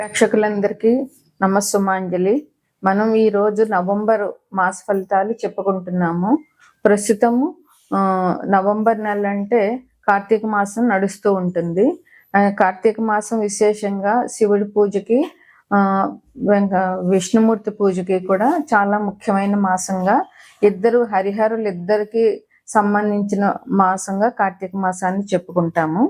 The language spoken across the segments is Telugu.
ప్రేక్షకులందరికీ నమస్సుమాంజలి. మనం ఈరోజు నవంబర్ మాస ఫలితాలు చెప్పుకుంటున్నాము. ప్రస్తుతము నవంబర్ నెల అంటే కార్తీక మాసం నడుస్తూ ఉంటుంది. కార్తీక మాసం విశేషంగా శివుడి పూజకి విష్ణుమూర్తి పూజకి కూడా చాలా ముఖ్యమైన మాసంగా హరిహరులు ఇద్దరికి సంబంధించిన మాసంగా కార్తీక మాసాన్ని చెప్పుకుంటాము.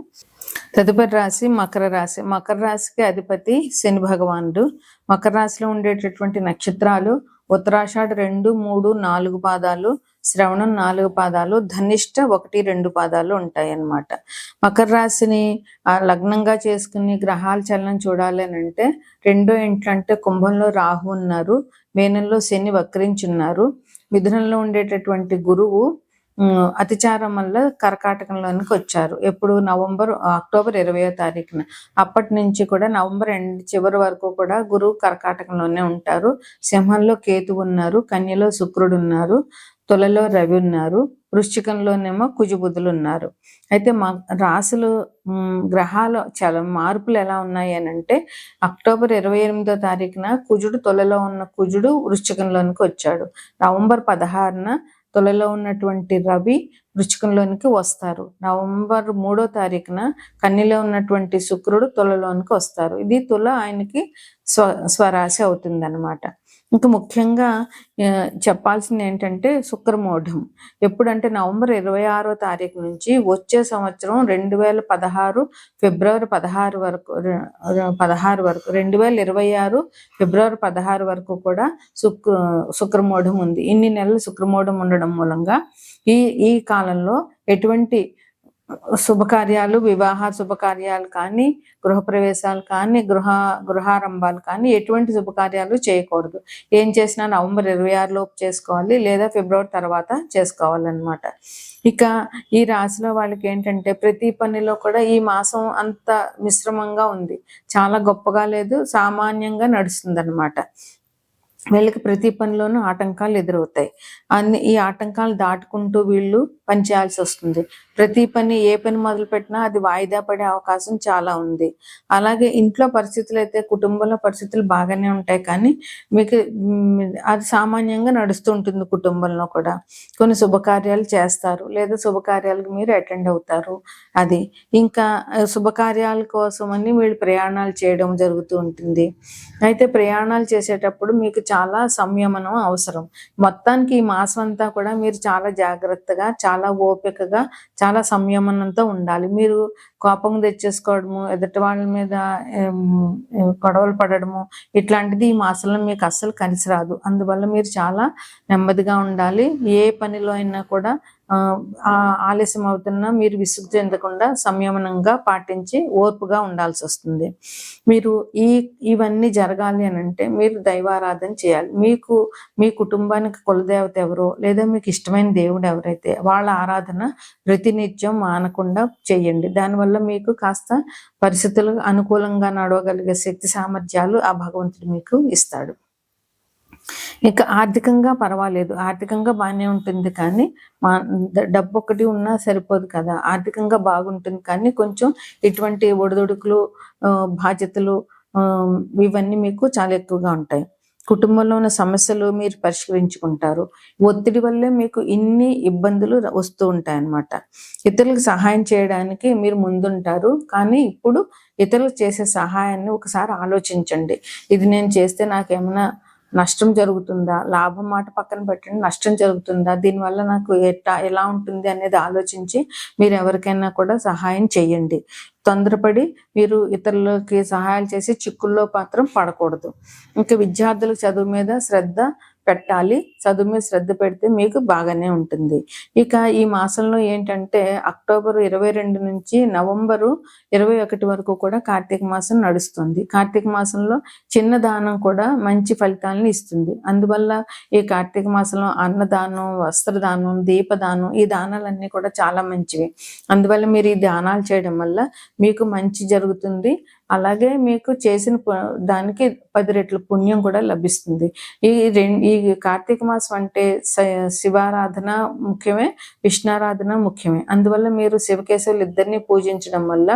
తదుపరి రాశి మకర రాశి. మకర రాశికి అధిపతి శని భగవానుడు. మకర రాశిలో ఉండేటటువంటి నక్షత్రాలు ఉత్తరాషాఢ 2, 3, 4 పాదాలు, శ్రవణం 4 పాదాలు, ధనిష్ట 1, 2 పాదాలు ఉంటాయి అన్నమాట. మకర రాశిని లగ్నంగా చేసుకుని గ్రహాల చలనం చూడాలి అని అంటే 2వ ఇంట్లో అంటే కుంభంలో రాహు ఉన్నారు, మీనంలో శని వక్రించున్నారు, మిథునంలో ఉండేటటువంటి గురువు అతిచారం వల్ల కర్కాటకంలోనికి వచ్చారు. ఎప్పుడు అక్టోబర్ 20వ తారీఖున. అప్పటి నుంచి కూడా నవంబర్ చివరి వరకు కూడా గురువు కర్కాటకంలోనే ఉంటారు. సింహంలో కేతు ఉన్నారు, కన్యలో శుక్రుడు ఉన్నారు, తులలో రవి ఉన్నారు, వృశ్చికంలోనేమో కుజబుధులు ఉన్నారు. అయితే రాశులు గ్రహాల చాలా మార్పులు ఎలా ఉన్నాయి అని అంటే అక్టోబర్ 28వ తారీఖున తులలో ఉన్న కుజుడు వృశ్చికంలోనికి వచ్చాడు. నవంబర్ 16న తులలో ఉన్నటువంటి రవి వృశ్చికంలోనికి వస్తారు. నవంబర్ 3వ తారీఖున కన్యలో ఉన్నటువంటి శుక్రుడు తులలోనికి వస్తారు. ఇది తుల ఆయనకి స్వరాశి అవుతుంది అన్నమాట. ఇంకా ముఖ్యంగా చెప్పాల్సింది ఏంటంటే శుక్రమూఢం ఎప్పుడంటే నవంబర్ 26వ తారీఖు నుంచి వచ్చే సంవత్సరం 2016 ఫిబ్రవరి 16 వరకు 2026 ఫిబ్రవరి 16 వరకు కూడా శుక్రమూఢం ఉంది. ఇన్ని నెలలు శుక్రమూఢం ఉండడం మూలంగా ఈ కాలంలో ఎటువంటి శుభకార్యాలు, వివాహ శుభకార్యాలు కానీ, గృహప్రవేశాలు కానీ, గృహారంభాలు కానీ ఎటువంటి శుభకార్యాలు చేయకూడదు. ఏం చేసినా నవంబర్ 26 లోపు చేసుకోవాలి, లేదా ఫిబ్రవరి తర్వాత చేసుకోవాలన్నమాట. ఇక ఈ రాశిలో వాళ్ళకి ఏంటంటే ప్రతి పనిలో కూడా ఈ మాసం అంత మిశ్రమంగా ఉంది, చాలా గొప్పగా లేదు, సామాన్యంగా నడుస్తుంది అన్నమాట. వీళ్ళకి ప్రతి పనిలోనూ ఆటంకాలు ఎదురవుతాయి. ఈ ఆటంకాలు దాటుకుంటూ వీళ్ళు పనిచేయాల్సి వస్తుంది. ప్రతి పని ఏ పని మొదలు పెట్టినా అది వాయిదా పడే అవకాశం చాలా ఉంది. అలాగే ఇంట్లో పరిస్థితులు అయితే కుటుంబంలో పరిస్థితులు బాగానే ఉంటాయి, కానీ మీకు అది సామాన్యంగా నడుస్తూ ఉంటుంది. కుటుంబంలో కూడా కొన్ని శుభకార్యాలు చేస్తారు, లేదా శుభకార్యాలకు మీరు అటెండ్ అవుతారు. అది ఇంకా శుభకార్యాల కోసమని వీళ్ళు ప్రయాణాలు చేయడం జరుగుతూ ఉంటుంది. అయితే ప్రయాణాలు చేసేటప్పుడు మీకు చాలా సంయమనం అవసరం. మొత్తానికి ఈ మాసం అంతా కూడా మీరు చాలా జాగ్రత్తగా, చాలా ఓపికగా, చాలా సంయమనంతో ఉండాలి. మీరు కోపం తెచ్చేసుకోవడము, ఎదుటి వాళ్ళ మీద గొడవలు పడడము ఇట్లాంటిది ఈ మాసంలో మీకు అస్సలు కలిసి రాదు. అందువల్ల మీరు చాలా నెమ్మదిగా ఉండాలి. ఏ పనిలో అయినా కూడా ఆలస్యం అవుతున్నా మీరు విసుగు చెందకుండా సంయమనంగా పాటించి ఓర్పుగా ఉండాల్సి వస్తుంది. మీరు ఇవన్నీ జరగాలి అని అంటే మీరు దైవారాధన చేయాలి. మీ కుటుంబానికి కులదేవత ఎవరో, లేదా మీకు ఇష్టమైన దేవుడు ఎవరైతే వాళ్ళ ఆరాధన ప్రతినిత్యం మానకుండా చేయండి. దానివల్ల మీకు కాస్త పరిస్థితులు అనుకూలంగా నడవగలిగే శక్తి సామర్థ్యాలు ఆ భగవంతుడు మీకు ఇస్తాడు. ఇక ఆర్థికంగా పర్వాలేదు, ఆర్థికంగా బాగానే ఉంటుంది, కానీ డబ్బు ఒకటి ఉన్నా సరిపోదు కదా. ఆర్థికంగా బాగుంటుంది, కానీ కొంచెం ఇటువంటి ఒడిదుడుకులు, బాధ్యతలు ఇవన్నీ మీకు చాలా ఎక్కువగా ఉంటాయి. కుటుంబంలో ఉన్న సమస్యలు మీరు పరిష్కరించుకుంటారు. ఒత్తిడి వల్లే మీకు ఇన్ని ఇబ్బందులు వస్తూ ఉంటాయి అన్నమాట. ఇతరులకు సహాయం చేయడానికి మీరు ముందుంటారు, కానీ ఇప్పుడు ఇతరులకు చేసే సహాయాన్ని ఒకసారి ఆలోచించండి. ఇది నేను చేస్తే నాకేమైనా నష్టం జరుగుతుందా, లాభం మాట పక్కన పెట్టండి, నష్టం జరుగుతుందా, దీనివల్ల నాకు ఎలా ఉంటుంది అనేది ఆలోచించి మీరు ఎవరికైనా కూడా సహాయం చేయండి. తొందరపడి మీరు ఇతరులకి సహాయాలు చేసి చిక్కుల్లో మాత్రం పడకూడదు. ఇంకా విద్యార్థులకు చదువు మీద శ్రద్ధ పెట్టాలి. చదువు మీద శ్రద్ధ పెడితే మీకు బాగానే ఉంటుంది. ఇక ఈ మాసంలో ఏంటంటే అక్టోబర్ 22 నుంచి నవంబరు 21 వరకు కూడా కార్తీక మాసం నడుస్తుంది. కార్తీక మాసంలో చిన్న దానం కూడా మంచి ఫలితాలను ఇస్తుంది. అందువల్ల ఈ కార్తీక మాసంలో అన్నదానం, వస్త్రదానం, దీపదానం, ఈ దానాలన్నీ కూడా చాలా మంచివి. అందువల్ల మీరు ఈ దానాలు చేయడం వల్ల మీకు మంచి జరుగుతుంది. అలాగే మీకు చేసిన దానికి 10 రెట్ల పుణ్యం కూడా లభిస్తుంది. ఈ కార్తీక మాసం అంటే శివారాధన ముఖ్యమే, విష్ణారాధన ముఖ్యమే. అందువల్ల మీరు శివకేశవులు ఇద్దరిని పూజించడం వల్ల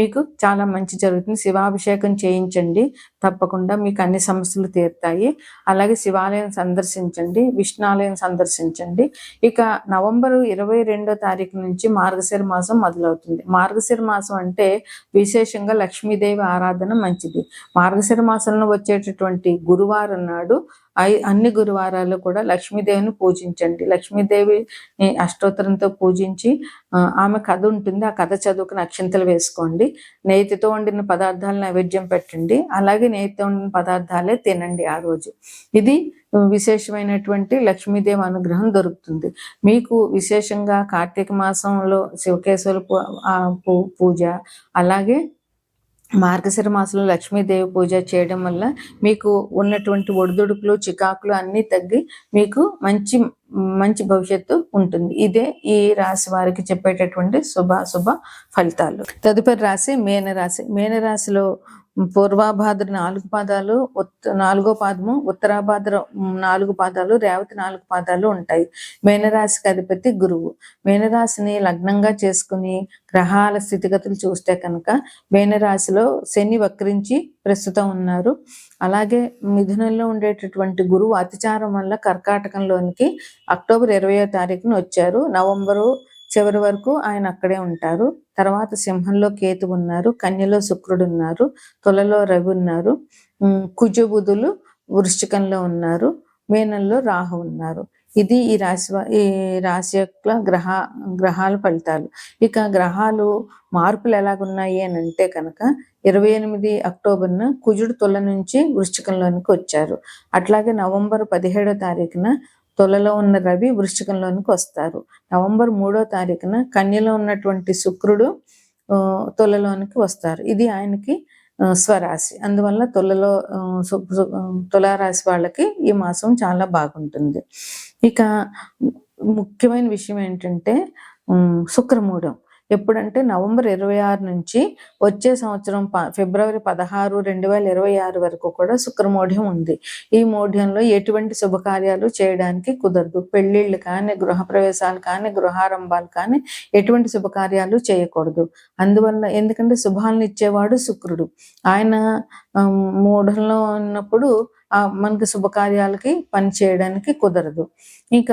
మీకు చాలా మంచి జరుగుతుంది. శివాభిషేకం చేయించండి, తప్పకుండా మీకు అన్ని సమస్యలు తీరుతాయి. అలాగే శివాలయం సందర్శించండి, విష్ణాలయం సందర్శించండి. ఇక నవంబర్ 22వ తారీఖు నుంచి మార్గశిర మాసం మొదలవుతుంది. మార్గశిర మాసం అంటే విశేషంగా లక్ష్మీదేవి ఆరాధన మంచిది. మార్గశిర మాసంలో వచ్చేటటువంటి గురువారం నాడు అన్ని గురువారాలు కూడా లక్ష్మీదేవిని పూజించండి. లక్ష్మీదేవి అష్టోత్తరంతో పూజించి ఆమె కథ ఉంటుంది, ఆ కథ చదువుకుని అక్షింతలు వేసుకోండి. నేతితో వండిన పదార్థాలు నైవేద్యం పెట్టండి. అలాగే నేతితో వండిన పదార్థాలే తినండి ఆ రోజు. ఇది విశేషమైనటువంటి లక్ష్మీదేవి అనుగ్రహం దొరుకుతుంది. మీకు విశేషంగా కార్తీక మాసంలో శివకేశవుల పూజ, అలాగే మార్గశిర మాసంలో లక్ష్మీదేవి పూజ చేయడం వల్ల మీకు ఉన్నటువంటి ఒడిదుడుకులు, చికాకులు అన్నీ తగ్గి మీకు మంచి భవిష్యత్తు ఉంటుంది. ఇదే ఈ రాశి వారికి చెప్పేటటువంటి శుభ ఫలితాలు. తదుపరి రాశి మీనరాశి. మీనరాశిలో పూర్వాభాద్ర 4 పాదాలు, 4వ పాదము, ఉత్తరాభాద్ర 4 పాదాలు, రేవతి 4 పాదాలు ఉంటాయి. మీనరాశికి అధిపతి గురువు. మీనరాశిని లగ్నంగా చేసుకుని గ్రహాల స్థితిగతులు చూస్తే కనుక మీనరాశిలో శని వక్రించి ప్రస్తుతం ఉన్నారు. అలాగే మిథునంలో ఉండేటటువంటి గురువు అతిచారం వల్ల కర్కాటకంలోనికి అక్టోబర్ 20వ తారీఖున వచ్చారు. నవంబరు చివరి వరకు ఆయన అక్కడే ఉంటారు. తర్వాత సింహంలో కేతు ఉన్నారు, కన్యలో శుక్రుడు ఉన్నారు, తులలో రవి ఉన్నారు, కుజబుధులు వృశ్చికంలో ఉన్నారు, మీనంలో రాహు ఉన్నారు. ఇది ఈ రాశి యొక్క గ్రహాల ఫలితాలు. ఇక గ్రహాలు మార్పులు ఎలాగున్నాయి అని అంటే కనుక 28 అక్టోబర్న కుజుడు తుల నుంచి వృశ్చికంలోనికి వచ్చారు. అట్లాగే నవంబర్ 17వ తారీఖున తులలో ఉన్న రవి వృశ్చికంలోనికి వస్తారు. నవంబర్ 3వ తారీఖున కన్యలో ఉన్నటువంటి శుక్రుడు తులలోనికి వస్తారు. ఇది ఆయనకి స్వరాశి. అందువల్ల తులారాశి వాళ్ళకి ఈ మాసం చాలా బాగుంటుంది. ఇక ముఖ్యమైన విషయం ఏంటంటే శుక్రమూఢం. ఎప్పుడంటే నవంబర్ 26 నుంచి వచ్చే సంవత్సరం ఫిబ్రవరి 16, 2026 వరకు కూడా శుక్రమూఢ్యం ఉంది. ఈ మూఢ్యంలో ఎటువంటి శుభకార్యాలు చేయడానికి కుదరదు. పెళ్లిళ్ళు కానీ, గృహప్రవేశాలు కానీ, గృహారంభాలు కానీ ఎటువంటి శుభకార్యాలు చేయకూడదు. అందువల్ల ఎందుకంటే శుభాలను ఇచ్చేవాడు శుక్రుడు. ఆయన మూఢంలో ఉన్నప్పుడు మనకి శుభకార్యాలకి పని చేయడానికి కుదరదు. ఇక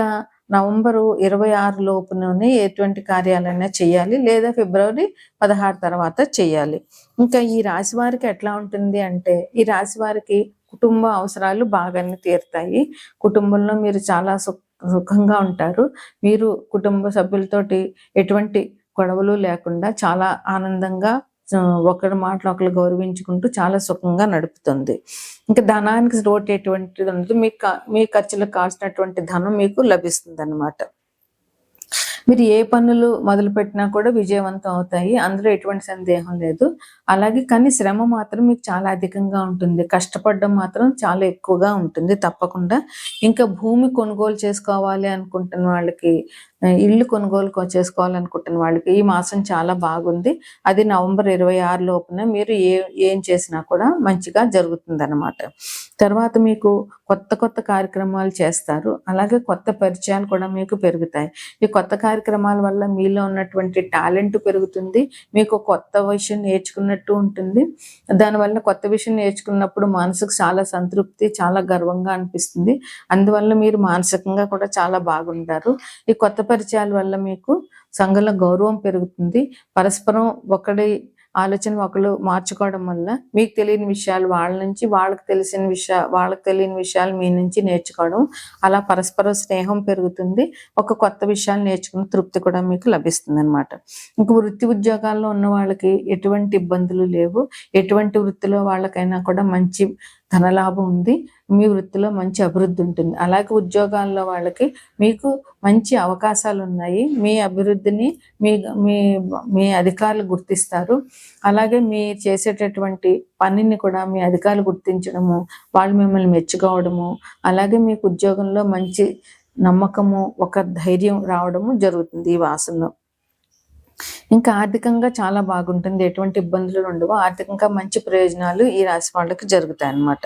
నవంబరు 26 లోపునే ఎటువంటి కార్యాలైనా చేయాలి, లేదా ఫిబ్రవరి 16 తర్వాత చేయాలి. ఇంకా ఈ రాశి వారికి ఎట్లా ఉంటుంది అంటే, ఈ రాశి వారికి కుటుంబ అవసరాలు బాగానే తీరుతాయి. కుటుంబంలో మీరు చాలా సుఖంగా ఉంటారు. మీరు కుటుంబ సభ్యులతోటి ఎటువంటి గొడవలు లేకుండా చాలా ఆనందంగా ఒకరి మాటలు ఒకరు గౌరవించుకుంటూ చాలా సుఖంగా నడుపుతుంది. ఇంకా ధనానికి లోటు ఎటువంటిది ఉండదు. మీ ఖర్చులకు కావాల్సినటువంటి ధనం మీకు లభిస్తుంది అన్నమాట. మీరు ఏ పనులు మొదలు పెట్టినా కూడా విజయవంతం అవుతాయి, అందులో ఎటువంటి సందేహం లేదు. అలాగే కానీ శ్రమ మాత్రం మీకు చాలా అధికంగా ఉంటుంది. కష్టపడడం మాత్రం చాలా ఎక్కువగా ఉంటుంది తప్పకుండా. ఇంకా భూమి కొనుగోలు చేసుకోవాలి అనుకుంటున్న వాళ్ళకి, ఇల్లు కొనుగోలు చేసుకోవాలనుకుంటున్న వాళ్ళకి ఈ మాసం చాలా బాగుంది. అది నవంబర్ 26 లోపున మీరు ఏం చేసినా కూడా మంచిగా జరుగుతుంది అన్నమాట. తర్వాత మీకు కొత్త కార్యక్రమాలు చేస్తారు. అలాగే కొత్త పరిచయాలు కూడా మీకు పెరుగుతాయి. ఈ కొత్త కార్యక్రమాల వల్ల మీలో ఉన్నటువంటి టాలెంట్ పెరుగుతుంది. మీకు కొత్త విషయం నేర్చుకున్నట్టు ఉంటుంది. దానివల్ల కొత్త విషయం నేర్చుకున్నప్పుడు మనసుకు చాలా సంతృప్తి, చాలా గర్వంగా అనిపిస్తుంది. అందువల్ల మీరు మానసికంగా కూడా చాలా బాగుంటారు. ఈ కొత్త పరిచయాల వల్ల మీకు సంఘంలో గౌరవం పెరుగుతుంది. పరస్పరం ఒకటి ఆలోచన ఒకరు మార్చుకోవడం వల్ల మీకు తెలియని విషయాలు వాళ్ళ నుంచి, వాళ్ళకి తెలియని విషయాలు మీ నుంచి నేర్చుకోవడం, అలా పరస్పర స్నేహం పెరుగుతుంది. ఒక కొత్త విషయాలు నేర్చుకున్న తృప్తి కూడా మీకు లభిస్తుంది అన్నమాట. ఇంక వృత్తి ఉద్యోగాల్లో ఉన్న వాళ్ళకి ఎటువంటి ఇబ్బందులు లేవు. ఎటువంటి వృత్తిలో వాళ్ళకైనా కూడా మంచి ధనలాభం ఉంది. మీ వృత్తిలో మంచి అభివృద్ధి ఉంటుంది. అలాగే ఉద్యోగాల్లో వాళ్ళకి మీకు మంచి అవకాశాలు ఉన్నాయి. మీ అభివృద్ధిని మీ అధికారులు గుర్తిస్తారు. అలాగే మీ చేసేటటువంటి పనిని కూడా మీ అధికారులు గుర్తించడము, వాళ్ళు మిమ్మల్ని మెచ్చుకోవడము, అలాగే మీకు ఉద్యోగంలో మంచి నమ్మకము, ఒక ధైర్యం రావడము జరుగుతుంది ఈ మాసంలో. ఇంకా ఆర్థికంగా చాలా బాగుంటుంది. ఎటువంటి ఇబ్బందులు ఉండవు. ఆర్థికంగా మంచి ప్రయోజనాలు ఈ రాశి వాళ్ళకి జరుగుతాయన్నమాట.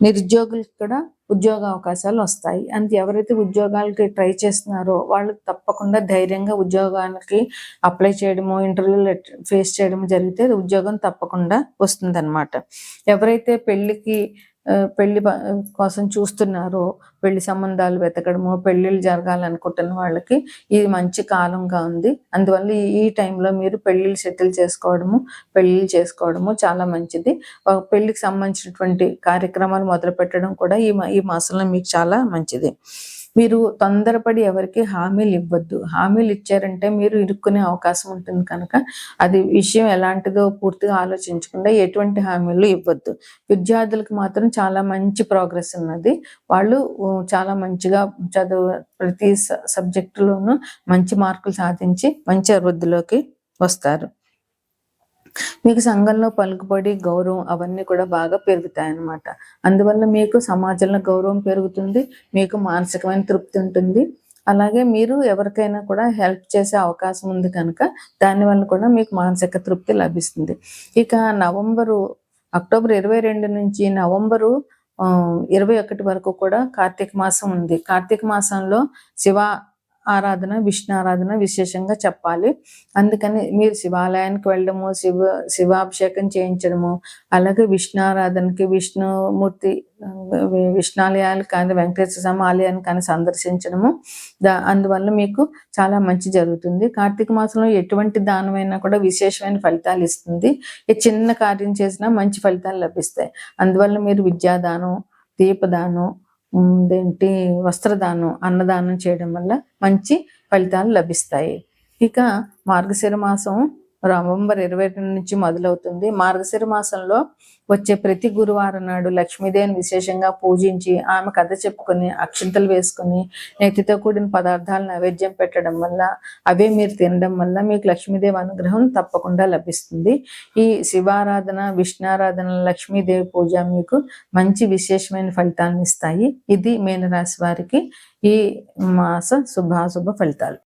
నిరుద్యోగులకు కూడా ఉద్యోగ అవకాశాలు వస్తాయి. ఎవరైతే ఉద్యోగాలకి ట్రై చేస్తున్నారో వాళ్ళు తప్పకుండా ధైర్యంగా ఉద్యోగానికి అప్లై చేయడము, ఇంటర్వ్యూలు ఫేస్ చేయడం జరిగితే ఉద్యోగం తప్పకుండా వస్తుందన్నమాట. ఎవరైతే పెళ్లి కోసం చూస్తున్నారో, పెళ్లి సంబంధాలు వెతకడము, పెళ్లిళ్ళు జరగాలనుకుంటున్న వాళ్ళకి ఇది మంచి కాలంగా ఉంది. అందువల్ల ఈ టైంలో మీరు పెళ్లిళ్ళు సెటిల్ పెళ్లిళ్ళు చేసుకోవడము చాలా మంచిది. పెళ్లికి సంబంధించినటువంటి కార్యక్రమాలు మొదలు పెట్టడం కూడా ఈ మాసంలో మీకు చాలా మంచిది. మీరు తొందరపడి ఎవరికి హామీలు ఇవ్వద్దు. హామీలు ఇచ్చారంటే మీరు ఇరుక్కునే అవకాశం ఉంటుంది కనుక అది విషయం ఎలాంటిదో పూర్తిగా ఆలోచించకుండా ఎటువంటి హామీలు ఇవ్వద్దు. విద్యార్థులకు మాత్రం చాలా మంచి ప్రోగ్రెస్ ఉన్నది. వాళ్ళు చాలా మంచిగా ప్రతి సబ్జెక్టులోనూ మంచి మార్కులు సాధించి మంచి అభివృద్ధిలోకి వస్తారు. మీకు సంఘంలో పలుకుబడి, గౌరవం అవన్నీ కూడా బాగా పెరుగుతాయన్నమాట. అందువల్ల మీకు సమాజంలో గౌరవం పెరుగుతుంది, మీకు మానసికమైన తృప్తి ఉంటుంది. అలాగే మీరు ఎవరికైనా కూడా హెల్ప్ చేసే అవకాశం ఉంది కనుక దానివల్ల కూడా మీకు మానసిక తృప్తి లభిస్తుంది. ఇక అక్టోబర్ 22 నుంచి నవంబరు 21 వరకు కూడా కార్తీక మాసం ఉంది. కార్తీక మాసంలో శివ ఆరాధన, విష్ణు ఆరాధన విశేషంగా చెప్పాలి. అందుకని మీరు శివాలయానికి వెళ్ళడము, శివాభిషేకం చేయించడము, అలాగే విష్ణు ఆరాధనకి విష్ణాలయాలు కానీ వెంకటేశ్వర స్వామి ఆలయాన్ని కానీ సందర్శించడము, అందువల్ల మీకు చాలా మంచి జరుగుతుంది. కార్తీక మాసంలో ఎటువంటి దానమైనా కూడా విశేషమైన ఫలితాలు ఇస్తుంది. చిన్న కార్యం చేసినా మంచి ఫలితాలు లభిస్తాయి. అందువల్ల మీరు విద్యాదానం, దీపదానం, వస్త్రదానం, అన్నదానం చేయడం వల్ల మంచి ఫలితాలు లభిస్తాయి. ఇక మార్గశిర మాసం నవంబర్ 22 నుంచి మొదలవుతుంది. మార్గశిర మాసంలో వచ్చే ప్రతి గురువారం నాడు లక్ష్మీదేవిని విశేషంగా పూజించి ఆమె కథ చెప్పుకొని అక్షింతలు వేసుకొని నెత్తితో కూడిన పదార్థాలు నైవేద్యం పెట్టడం వల్ల, అవే మీరు తినడం వల్ల మీకు లక్ష్మీదేవి అనుగ్రహం తప్పకుండా లభిస్తుంది. ఈ శివారాధన, విష్ణారాధన, లక్ష్మీదేవి పూజ మీకు మంచి విశేషమైన ఫలితాలను ఇస్తాయి. ఇది మీనరాశి వారికి ఈ మాస శుభాశుభ ఫలితాలు.